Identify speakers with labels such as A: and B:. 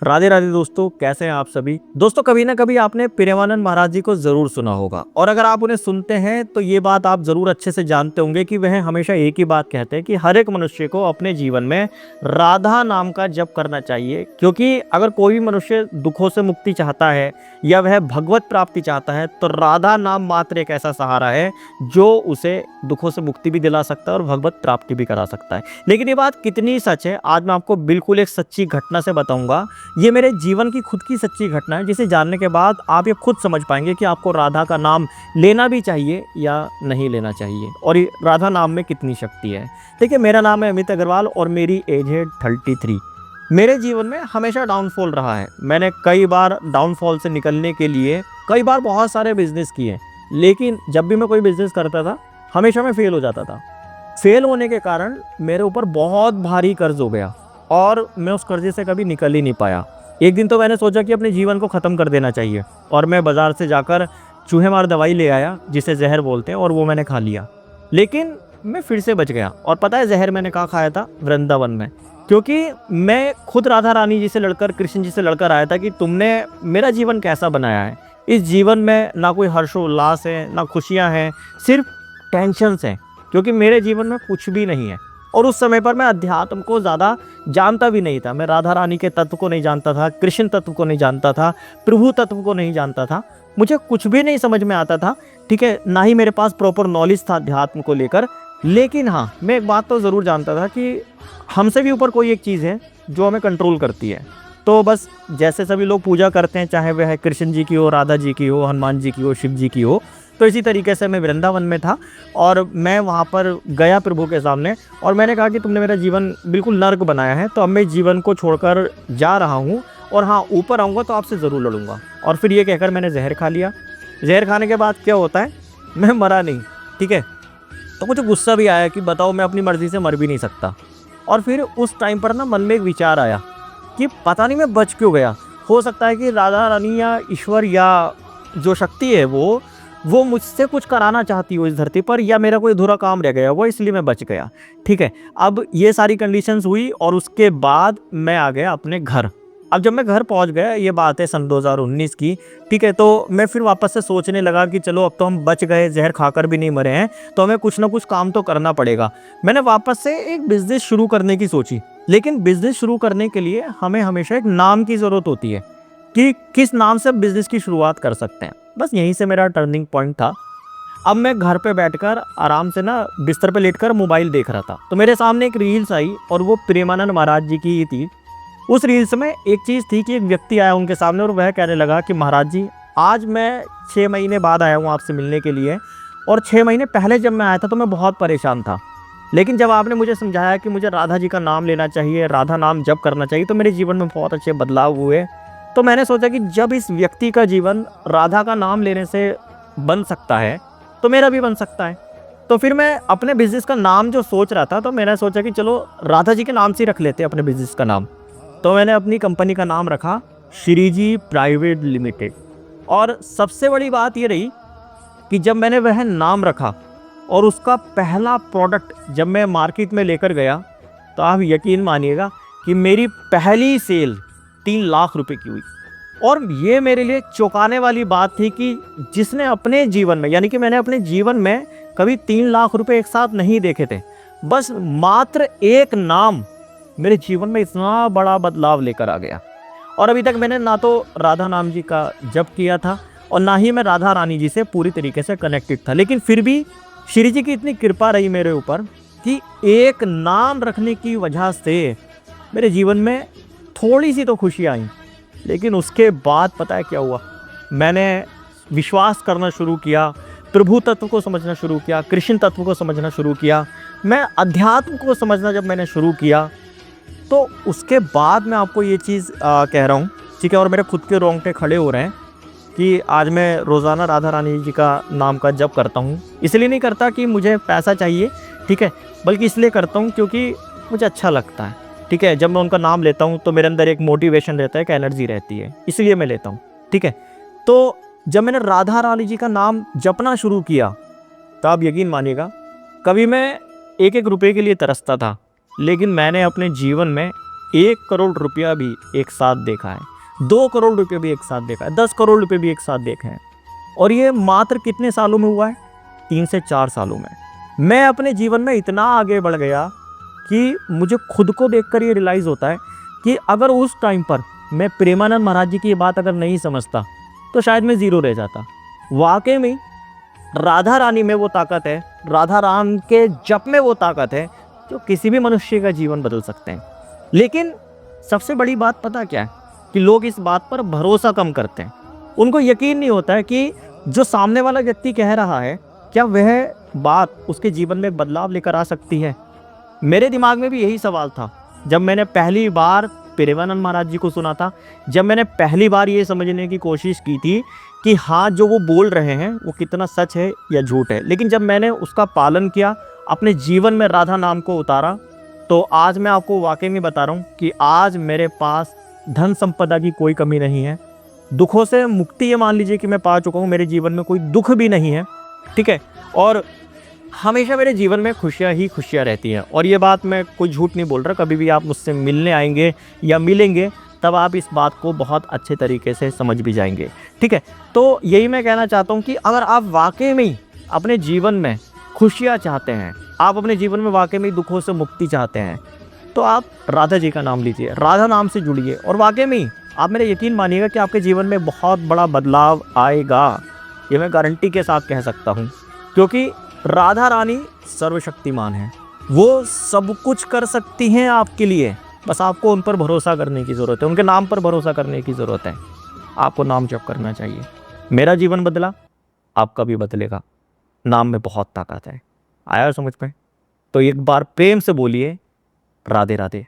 A: राधे राधे दोस्तों, कैसे हैं आप सभी। दोस्तों, कभी ना कभी आपने प्रेमानंद महाराज जी को जरूर सुना होगा और अगर आप उन्हें सुनते हैं तो ये बात आप जरूर अच्छे से जानते होंगे कि वह हमेशा एक ही बात कहते हैं कि हर एक मनुष्य को अपने जीवन में राधा नाम का जप करना चाहिए। क्योंकि अगर कोई भी मनुष्य दुखों से मुक्ति चाहता है या वह भगवत प्राप्ति चाहता है तो राधा नाम मात्र एक ऐसा सहारा है जो उसे दुखों से मुक्ति भी दिला सकता है और भगवत प्राप्ति भी करा सकता है। लेकिन ये बात कितनी सच है, आज मैं आपको बिल्कुल एक सच्ची घटना से बताऊंगा। ये मेरे जीवन की खुद की सच्ची घटना है जिसे जानने के बाद आप ये खुद समझ पाएंगे कि आपको राधा का नाम लेना भी चाहिए या नहीं लेना चाहिए और ये राधा नाम में कितनी शक्ति है। देखिए, मेरा नाम है अमित अग्रवाल और मेरी एज है 33। मेरे जीवन में हमेशा डाउनफॉल रहा है। मैंने कई बार डाउनफॉल से निकलने के लिए कई बार बहुत सारे बिजनेस किए, लेकिन जब भी मैं कोई बिजनेस करता था हमेशा मैं फेल हो जाता था। फेल होने के कारण मेरे ऊपर बहुत भारी कर्ज हो गया और मैं उस कर्जे से कभी निकल ही नहीं पाया। एक दिन तो मैंने सोचा कि अपने जीवन को ख़त्म कर देना चाहिए और मैं बाज़ार से जाकर चूहे मार दवाई ले आया जिसे जहर बोलते हैं और वो मैंने खा लिया। लेकिन मैं फिर से बच गया। और पता है जहर मैंने कहाँ खाया था? वृंदावन में। क्योंकि मैं खुद राधा रानी जी से लड़कर, कृष्ण जी से लड़कर आया था कि तुमने मेरा जीवन कैसा बनाया है। इस जीवन में ना कोई हर्षोल्लास है, ना खुशियाँ हैं, सिर्फ टेंशन्स हैं। क्योंकि मेरे जीवन में कुछ भी नहीं है और उस समय पर मैं अध्यात्म को ज़्यादा जानता भी नहीं था। मैं राधा रानी के तत्व को नहीं जानता था, कृष्ण तत्व को नहीं जानता था, प्रभु तत्व को नहीं जानता था। मुझे कुछ भी नहीं समझ में आता था, ठीक है, ना ही मेरे पास प्रॉपर नॉलेज था अध्यात्म को लेकर। लेकिन हाँ, मैं एक बात तो ज़रूर जानता था कि हमसे भी ऊपर कोई एक चीज़ है जो हमें कंट्रोल करती है। तो बस जैसे सभी लोग पूजा करते हैं, चाहे वह कृष्ण जी की हो, राधा जी की हो, हनुमान जी की हो, शिव जी की हो, तो इसी तरीके से मैं वृंदावन में था और मैं वहाँ पर गया प्रभु के सामने और मैंने कहा कि तुमने मेरा जीवन बिल्कुल नर्क बनाया है, तो अब मैं जीवन को छोड़कर जा रहा हूँ और हाँ, ऊपर आऊँगा तो आपसे ज़रूर लड़ूंगा। और फिर ये कहकर मैंने जहर खा लिया। जहर खाने के बाद क्या होता है, मैं मरा नहीं, ठीक है। तो मुझे गुस्सा भी आया कि बताओ, मैं अपनी मर्ज़ी से मर भी नहीं सकता। और फिर उस टाइम पर ना मन में एक विचार आया कि पता नहीं मैं बच क्यों गया। हो सकता है कि राधा रानी या ईश्वर या जो शक्ति है वो मुझसे कुछ कराना चाहती हो इस धरती पर, या मेरा कोई अधूरा काम रह गया वो, इसलिए मैं बच गया, ठीक है। अब ये सारी कंडीशंस हुई और उसके बाद मैं आ गया अपने घर। अब जब मैं घर पहुंच गया, ये बात है सन 2019 की, ठीक है, तो मैं फिर वापस से सोचने लगा कि चलो अब तो हम बच गए, जहर खाकर भी नहीं मरे हैं, तो हमें कुछ ना कुछ काम तो करना पड़ेगा। मैंने वापस से एक बिजनेस शुरू करने की सोची। लेकिन बिजनेस शुरू करने के लिए हमें हमेशा एक नाम की ज़रूरत होती है कि किस नाम से बिजनेस की शुरुआत कर सकते हैं। बस यहीं से मेरा टर्निंग पॉइंट था। अब मैं घर पे बैठकर आराम से ना बिस्तर पे लेटकर मोबाइल देख रहा था, तो मेरे सामने एक रील्स आई और वो प्रेमानंद महाराज जी की ही थी। उस रील्स में एक चीज़ थी कि एक व्यक्ति आया उनके सामने और वह कहने लगा कि महाराज जी, आज मैं 6 महीने बाद आया हूँ आपसे मिलने के लिए, और 6 महीने पहले जब मैं आया था तो मैं बहुत परेशान था। लेकिन जब आपने मुझे समझाया कि मुझे राधा जी का नाम लेना चाहिए, राधा नाम जप करना चाहिए, तो मेरे जीवन में बहुत अच्छे बदलाव हुए। तो मैंने सोचा कि जब इस व्यक्ति का जीवन राधा का नाम लेने से बन सकता है तो मेरा भी बन सकता है। तो फिर मैं अपने बिजनेस का नाम जो सोच रहा था, तो मैंने सोचा कि चलो राधा जी के नाम से ही रख लेते हैं अपने बिजनेस का नाम। तो मैंने अपनी कंपनी का नाम रखा श्री जी प्राइवेट लिमिटेड। और सबसे बड़ी बात ये रही कि जब मैंने वह नाम रखा और उसका पहला प्रोडक्ट जब मैं मार्केट में लेकर गया, तो आप यकीन मानिएगा कि मेरी पहली सेल 3 लाख रुपए की हुई। और ये मेरे लिए चौंकाने वाली बात थी कि जिसने अपने जीवन में, यानी कि मैंने अपने जीवन में कभी 3 लाख रुपए एक साथ नहीं देखे थे, बस मात्र एक नाम मेरे जीवन में इतना बड़ा बदलाव लेकर आ गया। और अभी तक मैंने ना तो राधा नाम जी का जप किया था और ना ही मैं राधा रानी जी से पूरी तरीके से कनेक्टेड था। लेकिन फिर भी श्री जी की इतनी कृपा रही मेरे ऊपर कि एक नाम रखने की वजह से मेरे जीवन में थोड़ी सी तो खुशी आई। लेकिन उसके बाद पता है क्या हुआ, मैंने विश्वास करना शुरू किया, प्रभु तत्व को समझना शुरू किया, कृष्ण तत्व को समझना शुरू किया, मैं अध्यात्म को समझना जब मैंने शुरू किया, तो उसके बाद मैं आपको ये चीज़ कह रहा हूँ, ठीक है। और मेरे खुद के रोंगटे खड़े हो रहे हैं कि आज मैं रोज़ाना राधा रानी जी का नाम का जप करता हूँ। इसलिए नहीं करता कि मुझे पैसा चाहिए, ठीक है, बल्कि इसलिए करता हूँ क्योंकि मुझे अच्छा लगता है, ठीक है। जब मैं उनका नाम लेता हूँ तो मेरे अंदर एक मोटिवेशन रहता है, एक एनर्जी रहती है, इसलिए मैं लेता हूँ, ठीक है। तो जब मैंने राधा रानी जी का नाम जपना शुरू किया, तो आप यकीन मानिएगा, कभी मैं 1-1 रुपये के लिए तरसता था, लेकिन मैंने अपने जीवन में 1 करोड़ रुपया भी एक साथ देखा है, 2 करोड़ रुपये भी एक साथ देखा है, 10 करोड़ रुपये भी एक साथ देखे हैं। और ये मात्र कितने सालों में हुआ है? 3 से 4 सालों में। मैं अपने जीवन में इतना आगे बढ़ गया कि मुझे खुद को देखकर ये रियलाइज होता है कि अगर उस टाइम पर मैं प्रेमानंद महाराज जी की ये बात अगर नहीं समझता तो शायद मैं ज़ीरो रह जाता। वाकई में राधा रानी में वो ताकत है, राधा राम के जप में वो ताकत है जो किसी भी मनुष्य का जीवन बदल सकते हैं। लेकिन सबसे बड़ी बात पता क्या है कि लोग इस बात पर भरोसा कम करते हैं। उनको यकीन नहीं होता है कि जो सामने वाला व्यक्ति कह रहा है क्या वह बात उसके जीवन में बदलाव लेकर आ सकती है। मेरे दिमाग में भी यही सवाल था जब मैंने पहली बार प्रेमानंद महाराज जी को सुना था, जब मैंने पहली बार ये समझने की कोशिश की थी कि हाँ जो वो बोल रहे हैं वो कितना सच है या झूठ है। लेकिन जब मैंने उसका पालन किया, अपने जीवन में राधा नाम को उतारा, तो आज मैं आपको वाकई में बता रहा हूँ कि आज मेरे पास धन संपदा की कोई कमी नहीं है, दुखों से मुक्ति ये मान लीजिए कि मैं पा चुका हूँ, मेरे जीवन में कोई दुख भी नहीं है, ठीक है। और हमेशा मेरे जीवन में खुशियाँ ही खुशियाँ रहती हैं। और ये बात मैं कोई झूठ नहीं बोल रहा, कभी भी आप मुझसे मिलने आएंगे या मिलेंगे तब आप इस बात को बहुत अच्छे तरीके से समझ भी जाएंगे, ठीक है। तो यही मैं कहना चाहता हूँ कि अगर आप वाकई में अपने जीवन में खुशियाँ चाहते हैं, आप अपने जीवन में वाकई में दुखों से मुक्ति चाहते हैं, तो आप राधा जी का नाम लीजिए, राधा नाम से जुड़िए और वाकई में आप मेरे यकीन मानिएगा कि आपके जीवन में बहुत बड़ा बदलाव आएगा। ये मैं गारंटी के साथ कह सकता हूँ, क्योंकि राधा रानी सर्वशक्तिमान है, वो सब कुछ कर सकती हैं आपके लिए। बस आपको उन पर भरोसा करने की ज़रूरत है, उनके नाम पर भरोसा करने की ज़रूरत है। आपको नाम जप करना चाहिए। मेरा जीवन बदला, आपका भी बदलेगा। नाम में बहुत ताकत है। आया समझ में? तो एक बार प्रेम से बोलिए राधे राधे।